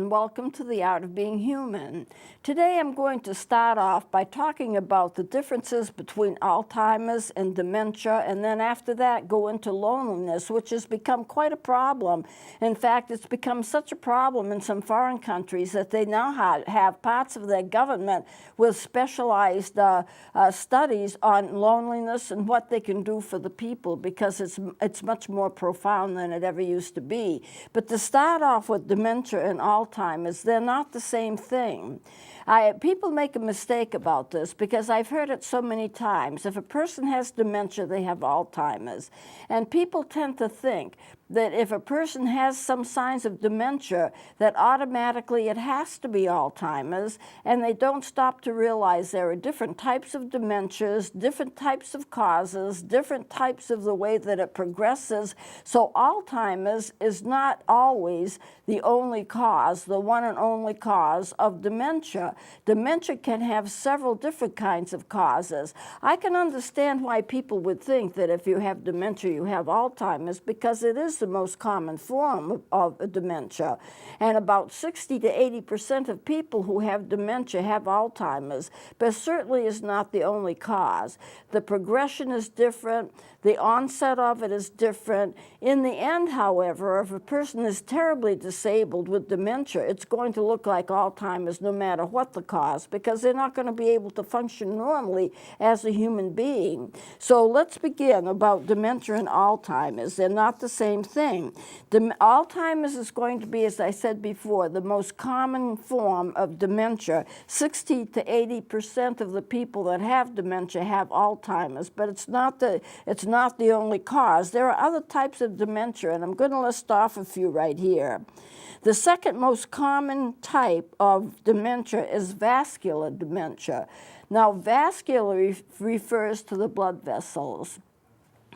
and welcome to the Art of Being Human. Today I'm going to start off by talking about the differences between Alzheimer's and dementia, and then after that go into loneliness, which has become quite a problem. In fact, it's become such a problem in some foreign countries that they now have parts of their government with specialized studies on loneliness and what they can do for the people, because it's much more profound than it ever used to be. But to start off with dementia and Alzheimer's, they're not the same thing. People make a mistake about this because I've heard it so many times. If a person has dementia, they have Alzheimer's. And people tend to think that if a person has some signs of dementia, that automatically it has to be Alzheimer's, and they don't stop to realize there are different types of dementias, different types of causes, different types of the way that it progresses. So Alzheimer's is not always the only cause, the one and only cause of dementia. Dementia can have several different kinds of causes. I can understand why people would think that if you have dementia, you have Alzheimer's, because it is the most common form of dementia. And about 60 to 80% of people who have dementia have Alzheimer's, but certainly is not the only cause. The progression is different. The onset of it is different. In the end, however, if a person is terribly disabled with dementia, it's going to look like Alzheimer's no matter what the cause, because they're not going to be able to function normally as a human being. So let's begin about dementia and Alzheimer's. They're not the same thing. Alzheimer's is going to be, as I said before, the most common form of dementia. 60 to 80% of the people that have dementia have Alzheimer's, but it's not the only cause. There are other types of dementia, and I'm going to list off a few right here. The second most common type of dementia is vascular dementia. Now, vascular refers to the blood vessels.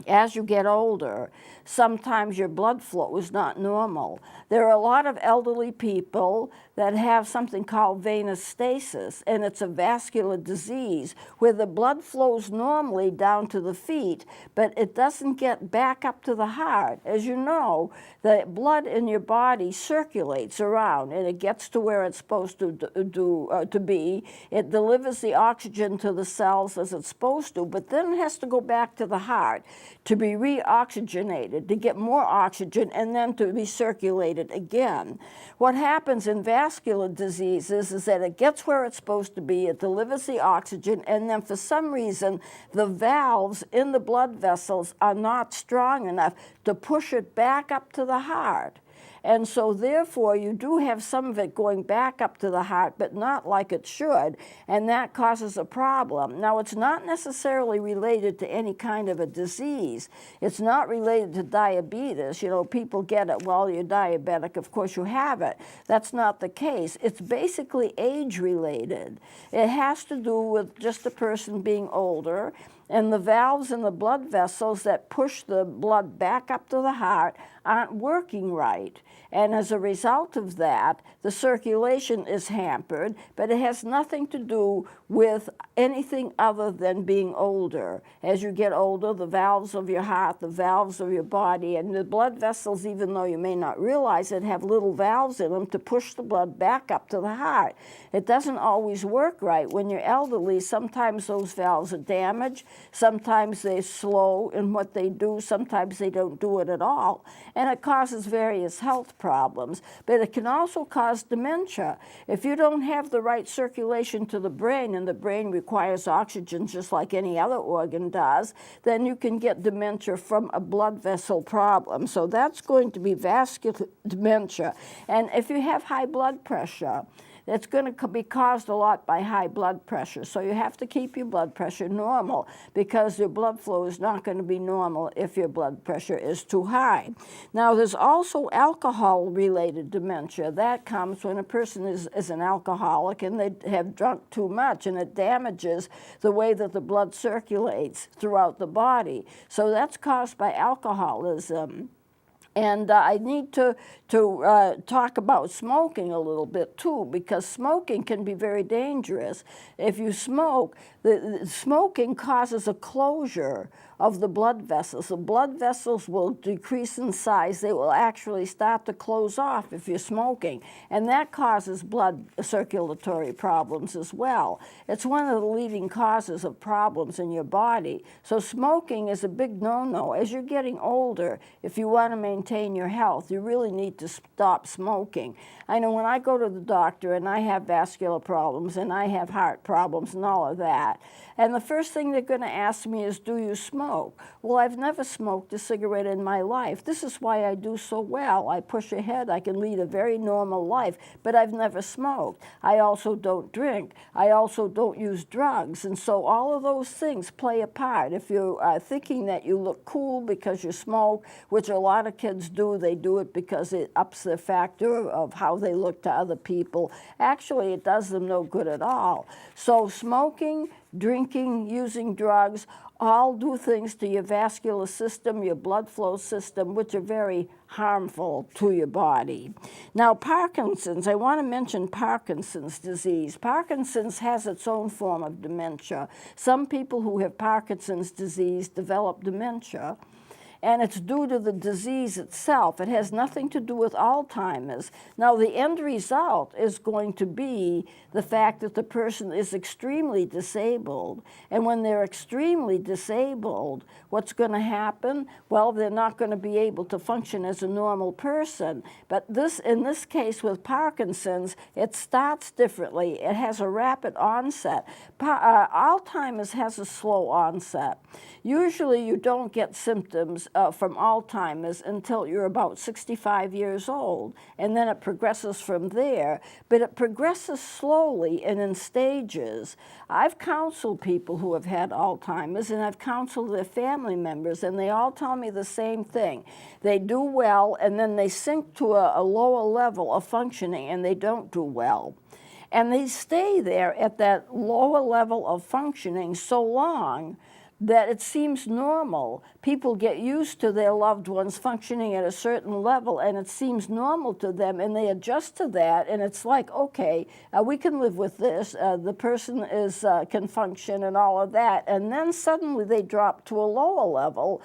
As you get older, sometimes your blood flow is not normal. There are a lot of elderly people that have something called venous stasis, and it's a vascular disease where the blood flows normally down to the feet, but it doesn't get back up to the heart. As you know, the blood in your body circulates around, and it gets to where it's supposed to be. It delivers the oxygen to the cells as it's supposed to, but then it has to go back to the heart to be reoxygenated, to get more oxygen, and then to be circulated again. What happens in vascular diseases is that it gets where it's supposed to be, it delivers the oxygen, and then for some reason the valves in the blood vessels are not strong enough to push it back up to the heart. And so therefore you do have some of it going back up to the heart, but not like it should, and that causes a problem. Now, it's not necessarily related to any kind of a disease. It's not related to diabetes. You know, people get it, well, you're diabetic, of course you have it. That's not the case. It's basically age-related. It has to do with just a person being older, and the valves in the blood vessels that push the blood back up to the heart aren't working right. And as a result of that, the circulation is hampered, but it has nothing to do with anything other than being older. As you get older, the valves of your heart, the valves of your body, and the blood vessels, even though you may not realize it, have little valves in them to push the blood back up to the heart. It doesn't always work right. When you're elderly, sometimes those valves are damaged, sometimes they're slow in what they do, sometimes they don't do it at all. And it causes various health problems, but it can also cause dementia. If you don't have the right circulation to the brain, and the brain requires oxygen just like any other organ does, then you can get dementia from a blood vessel problem. So that's going to be vascular dementia. And if you have high blood pressure, it's going to be caused a lot by high blood pressure. So you have to keep your blood pressure normal, because your blood flow is not going to be normal if your blood pressure is too high. Now, there's also alcohol-related dementia. That comes when a person is an alcoholic and they have drunk too much, and it damages the way that the blood circulates throughout the body. So that's caused by alcoholism. And I need to talk about smoking a little bit too, because smoking can be very dangerous. If you smoke, the smoking causes a closure of the blood vessels. The blood vessels will decrease in size. They will actually start to close off if you're smoking. And that causes blood circulatory problems as well. It's one of the leading causes of problems in your body. So smoking is a big no-no. As you're getting older, if you want to maintain your health, you really need to stop smoking. I know when I go to the doctor and I have vascular problems and I have heart problems and all of that, and the first thing they're going to ask me is, do you smoke? Well, I've never smoked a cigarette in my life. This is why I do so well. I push ahead. I can lead a very normal life, but I've never smoked. I also don't drink. I also don't use drugs. And so all of those things play a part. If you are thinking that you look cool because you smoke, which a lot of kids do, they do it because it ups their factor of how they look to other people. Actually, it does them no good at all. So smoking, drinking, using drugs, all do things to your vascular system, your blood flow system, which are very harmful to your body. Now, Parkinson's, I want to mention Parkinson's disease. Parkinson's has its own form of dementia. Some people who have Parkinson's disease develop dementia, and it's due to the disease itself. It has nothing to do with Alzheimer's. Now, the end result is going to be the fact that the person is extremely disabled. And when they're extremely disabled, what's going to happen? Well, they're not going to be able to function as a normal person. But in this case with Parkinson's, it starts differently. It has a rapid onset. Alzheimer's has a slow onset. Usually you don't get symptoms from Alzheimer's until you're about 65 years old, and then it progresses from there. But it progresses slowly and in stages. I've counseled people who have had Alzheimer's, and I've counseled their family members, and they all tell me the same thing. They do well, and then they sink to a lower level of functioning, and they don't do well. And they stay there at that lower level of functioning so long that it seems normal. People get used to their loved ones functioning at a certain level, and it seems normal to them, and they adjust to that, and it's like, okay, we can live with this. The person can function and all of that, and then suddenly they drop to a lower level,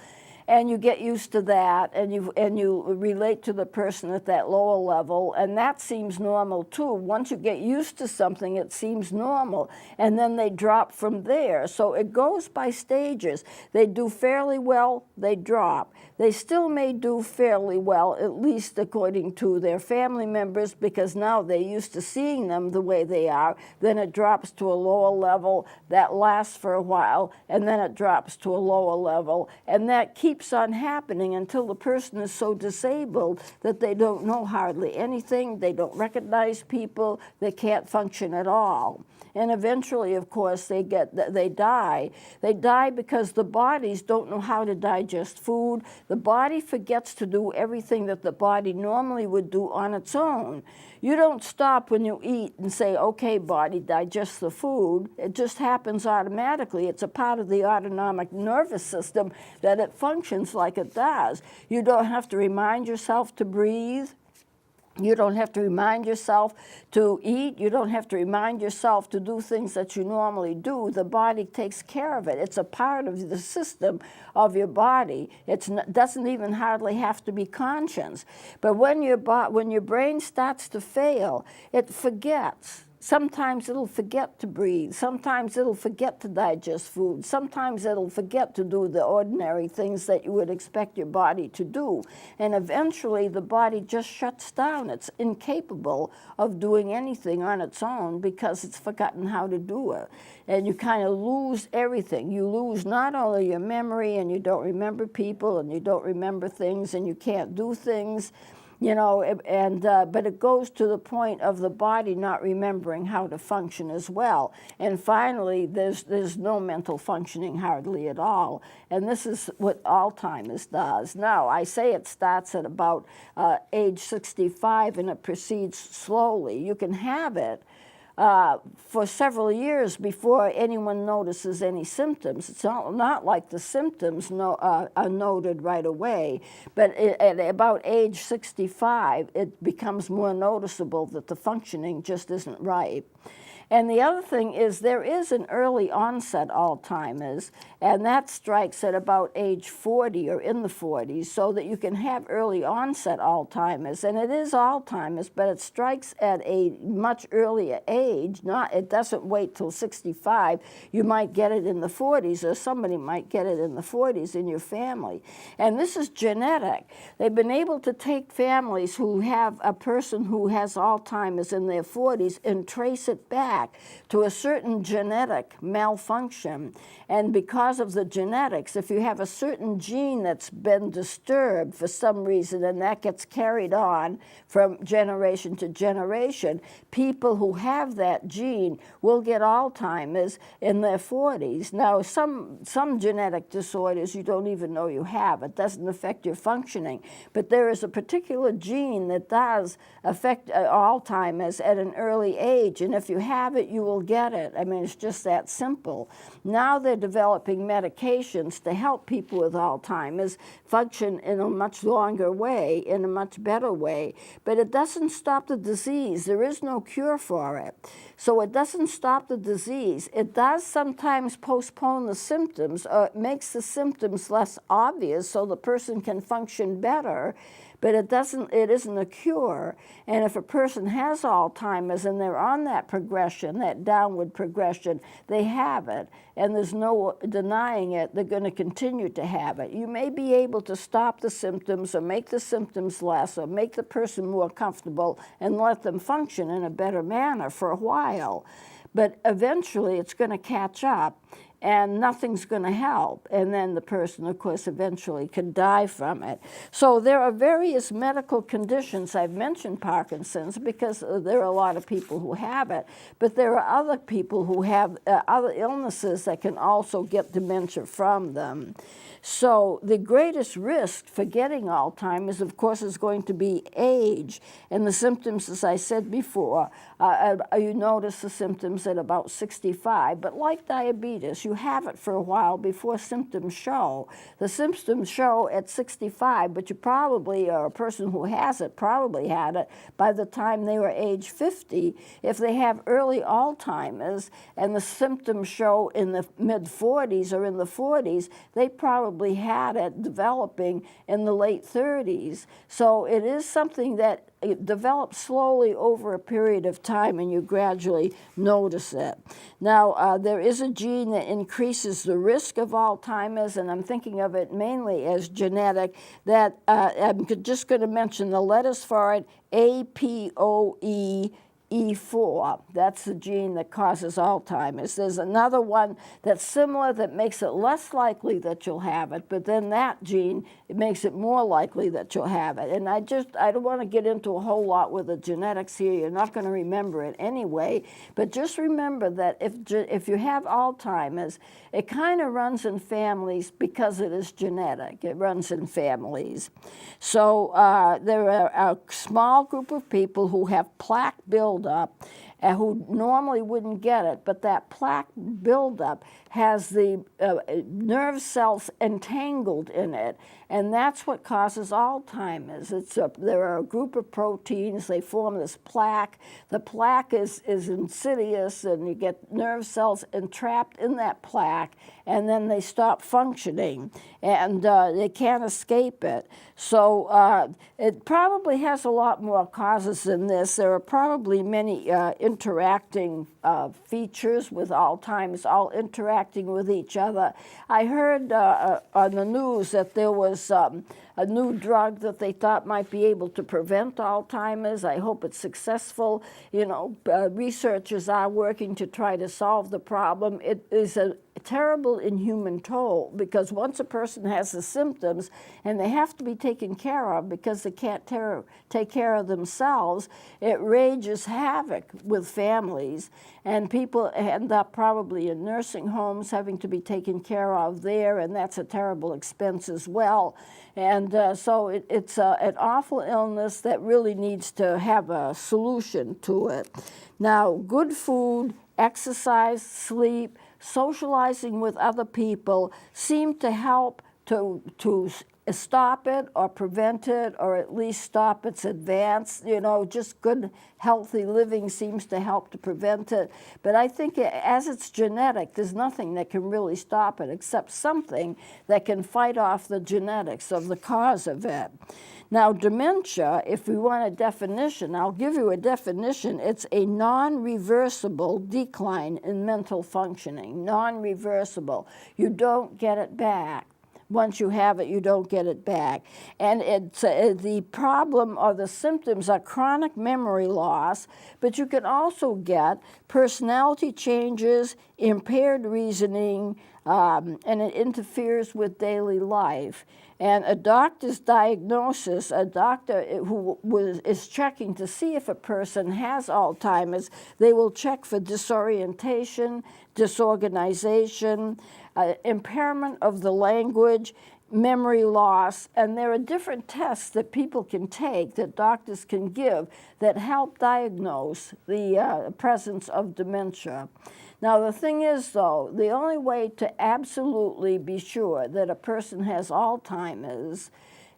and you get used to that, and you relate to the person at that lower level, and that seems normal too. Once you get used to something, it seems normal, and then they drop from there. So it goes by stages. They do fairly well, they drop. They still may do fairly well, at least according to their family members, because now they're used to seeing them the way they are. Then it drops to a lower level. That lasts for a while, and then it drops to a lower level, and that keeps on happening until the person is so disabled that they don't know hardly anything, they don't recognize people, they can't function at all. And eventually, of course, they die. They die because the bodies don't know how to digest food. The body forgets to do everything that the body normally would do on its own. You don't stop when you eat and say, okay, body, digest the food. It just happens automatically. It's a part of the autonomic nervous system that it functions like it does. You don't have to remind yourself to breathe. You don't have to remind yourself to eat. You don't have to remind yourself to do things that you normally do. The body takes care of it. It's a part of the system of your body. It doesn't even hardly have to be conscious. But when your brain starts to fail, it forgets. Sometimes it'll forget to breathe. Sometimes it'll forget to digest food. Sometimes it'll forget to do the ordinary things that you would expect your body to do. And eventually the body just shuts down. It's incapable of doing anything on its own because it's forgotten how to do it. And you kind of lose everything. You lose not only your memory, and you don't remember people, and you don't remember things, and you can't do things. You know, but it goes to the point of the body not remembering how to function as well. And finally, there's no mental functioning hardly at all. And this is what Alzheimer's does. Now, I say it starts at about age 65, and it proceeds slowly. You can have it for several years before anyone notices any symptoms. It's not like the symptoms are noted right away, but at about age 65, it becomes more noticeable that the functioning just isn't right. And the other thing is there is an early onset Alzheimer's, and that strikes at about age 40 or in the 40s, so that you can have early onset Alzheimer's. And it is Alzheimer's, but it strikes at a much earlier age. It doesn't wait till 65. You might get it in the 40s, or somebody might get it in the 40s in your family. And this is genetic. They've been able to take families who have a person who has Alzheimer's in their 40s and trace it back to a certain genetic malfunction. And because of the genetics, if you have a certain gene that's been disturbed for some reason, and that gets carried on from generation to generation, people who have that gene will get Alzheimer's in their 40s. Now, some genetic disorders you don't even know you have. It doesn't affect your functioning. But there is a particular gene that does affect Alzheimer's at an early age, and if you have it, you will get it. I mean, it's just that simple. Now they're developing medications to help people with Alzheimer's function in a much longer way, in a much better way. But it doesn't stop the disease. There is no cure for it. So it doesn't stop the disease. It does sometimes postpone the symptoms, or it makes the symptoms less obvious so the person can function better. But it isn't a cure. And if a person has Alzheimer's and they're on that progression, that downward progression, they have it, and there's no denying it, they're going to continue to have it. You may be able to stop the symptoms or make the symptoms less or make the person more comfortable and let them function in a better manner for a while. But eventually it's going to catch up, and nothing's going to help. And then the person, of course, eventually can die from it. So there are various medical conditions. I've mentioned Parkinson's because there are a lot of people who have it, but there are other people who have other illnesses that can also get dementia from them. So the greatest risk for getting Alzheimer's, of course, is going to be age. And the symptoms, as I said before, you notice the symptoms at about 65. But like diabetes, you have it for a while before symptoms show. The symptoms show at 65, but you probably, or a person who has it, probably had it by the time they were age 50. If they have early Alzheimer's and the symptoms show in the mid-40s or in the 40s, they probably had it developing in the late 30s. So it is something that it develops slowly over a period of time, and you gradually notice it. Now, there is a gene that increases the risk of Alzheimer's, and I'm thinking of it mainly as genetic, that I'm just going to mention the letters for it, APOE4. That's the gene that causes Alzheimer's. There's another one that's similar that makes it less likely that you'll have it, but then that gene, it makes it more likely that you'll have it. And I don't want to get into a whole lot with the genetics here. You're not going to remember it anyway, but just remember that if you have Alzheimer's, it kind of runs in families because it is genetic. It runs in families. So there are a small group of people who have plaque buildup who normally wouldn't get it, but that plaque buildup has the nerve cells entangled in it, and that's what causes Alzheimer's. There are a group of proteins, they form this plaque. The plaque is insidious, and you get nerve cells entrapped in that plaque, and then they stop functioning, and they can't escape it. So it probably has a lot more causes than this. There are probably many interacting features with Alzheimer's, all interacting with each other. I heard on the news that there was a new drug that they thought might be able to prevent Alzheimer's. I hope it's successful. You know, researchers are working to try to solve the problem. It is a terrible inhuman toll, because once a person has the symptoms and they have to be taken care of because they can't take care of themselves, it rages havoc with families, and people end up probably in nursing homes having to be taken care of there, and that's a terrible expense as well. And so it's an awful illness that really needs to have a solution to it. Now, good food, exercise, sleep, socializing with other people seem to help to stop it or prevent it, or at least stop its advance. You know, just good, healthy living seems to help to prevent it. But I think as it's genetic, there's nothing that can really stop it except something that can fight off the genetics of the cause of it. Now, dementia, if we want a definition, I'll give you a definition. It's a non-reversible decline in mental functioning, non-reversible. You don't get it back. Once you have it, you don't get it back. And it's, the problem or the symptoms are chronic memory loss, but you can also get personality changes, impaired reasoning, and it interferes with daily life. And a doctor's diagnosis, a doctor who is checking to see if a person has Alzheimer's, they will check for disorientation, disorganization, impairment of the language, memory loss, and there are different tests that people can take, that doctors can give, that help diagnose the presence of dementia. Now, the thing is, though, the only way to absolutely be sure that a person has Alzheimer's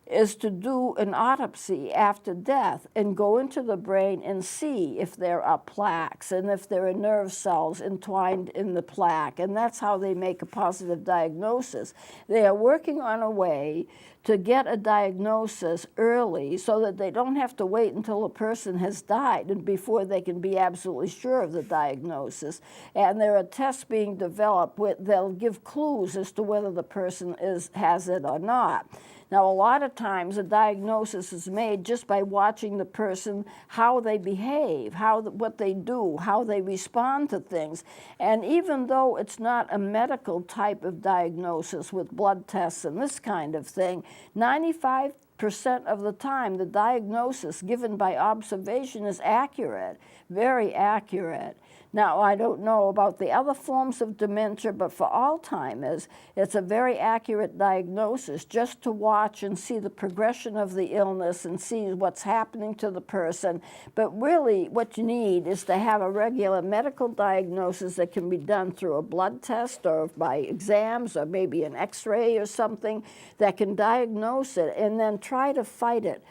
is to do an autopsy after death and go into the brain and see if there are plaques and if there are nerve cells entwined in the plaque. And that's how they make a positive diagnosis. They are working on a way to get a diagnosis early so that they don't have to wait until a person has died and before they can be absolutely sure of the diagnosis. And there are tests being developed that'll give clues as to whether the person has it or not. Now, a lot of times a diagnosis is made just by watching the person, how they behave, what they do, how they respond to things. And even though it's not a medical type of diagnosis with blood tests and this kind of thing, 95% of the time the diagnosis given by observation is accurate, very accurate. Now, I don't know about the other forms of dementia, but for Alzheimer's, it's a very accurate diagnosis just to watch and see the progression of the illness and see what's happening to the person. But really, what you need is to have a regular medical diagnosis that can be done through a blood test or by exams or maybe an X-ray or something that can diagnose it and then try to fight it,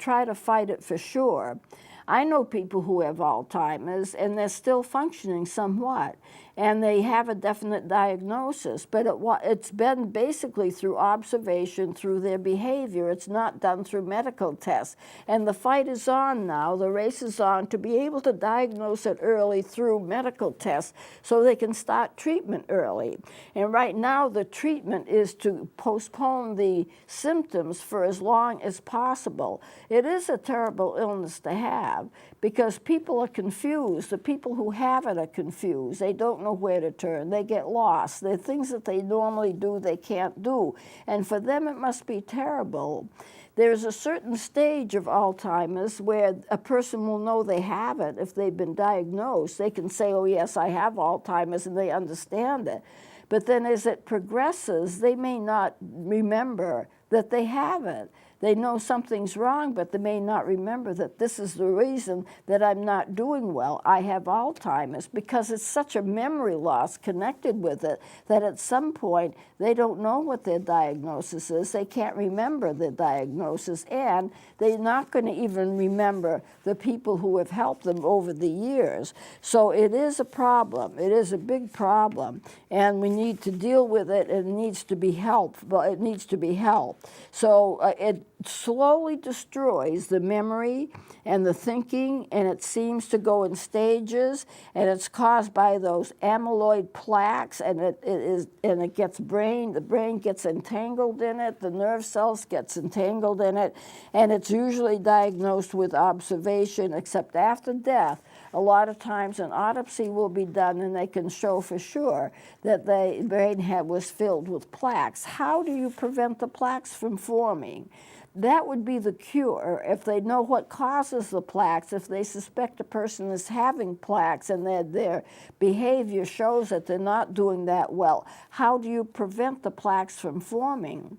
try to fight it for sure. I know people who have Alzheimer's and they're still functioning somewhat, and they have a definite diagnosis, but it's been basically through observation, through their behavior. It's not done through medical tests. And the fight is on now, the race is on to be able to diagnose it early through medical tests so they can start treatment early. And right now the treatment is to postpone the symptoms for as long as possible. It is a terrible illness to have because people are confused. The people who have it are confused. They don't know where to turn. They get lost. The things that they normally do, they can't do. And for them, it must be terrible. There's a certain stage of Alzheimer's where a person will know they have it if they've been diagnosed. They can say, oh, yes, I have Alzheimer's, and they understand it. But then as it progresses, they may not remember that they have it. They know something's wrong, but they may not remember that this is the reason that I'm not doing well. I have Alzheimer's, because it's such a memory loss connected with it that at some point they don't know what their diagnosis is. They can't remember their diagnosis, and they're not going to even remember the people who have helped them over the years. So it is a problem. It is a big problem, and we need to deal with it, and it needs to be helped, but it needs to be helped. So it slowly destroys the memory and the thinking, and it seems to go in stages, and it's caused by those amyloid plaques, and it gets the brain gets entangled in it, the nerve cells gets entangled in it, and it's usually diagnosed with observation, except after death a lot of times an autopsy will be done and they can show for sure that the brain was filled with plaques. How do you prevent the plaques from forming? That would be the cure. If they know what causes the plaques, if they suspect a person is having plaques and their behavior shows that they're not doing that well, how do you prevent the plaques from forming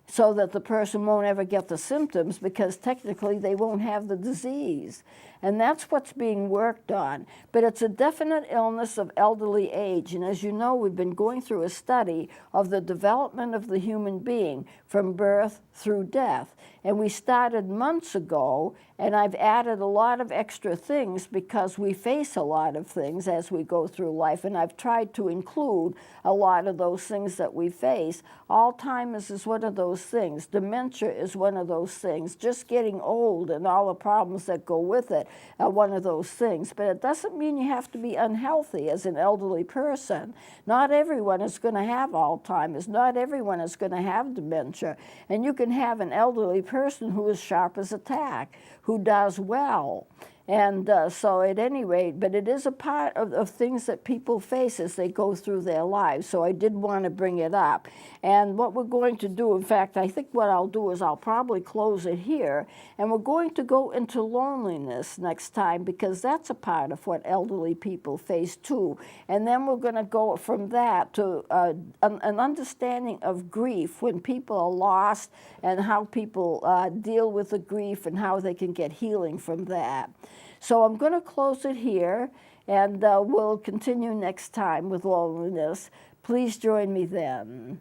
so that the person won't ever get the symptoms, because technically they won't have the disease? And that's what's being worked on. But it's a definite illness of elderly age. And as you know, we've been going through a study of the development of the human being from birth through death. And we started months ago, and I've added a lot of extra things because we face a lot of things as we go through life. And I've tried to include a lot of those things that we face. Alzheimer's is one of those things. Dementia is one of those things. Just getting old and all the problems that go with it are one of those things. But it doesn't mean you have to be unhealthy as an elderly person. Not everyone is going to have Alzheimer's. Not everyone is going to have dementia. And you can have an elderly person who is sharp as a tack, who does well. And so at any rate, but it is a part of things that people face as they go through their lives. So I did want to bring it up. And what we're going to do, in fact, I think what I'll do is I'll probably close it here. And we're going to go into loneliness next time, because that's a part of what elderly people face too. And then we're going to go from that to an understanding of grief when people are lost, and how people deal with the grief and how they can get healing from that. So I'm going to close it here, and we'll continue next time with loneliness. Please join me then.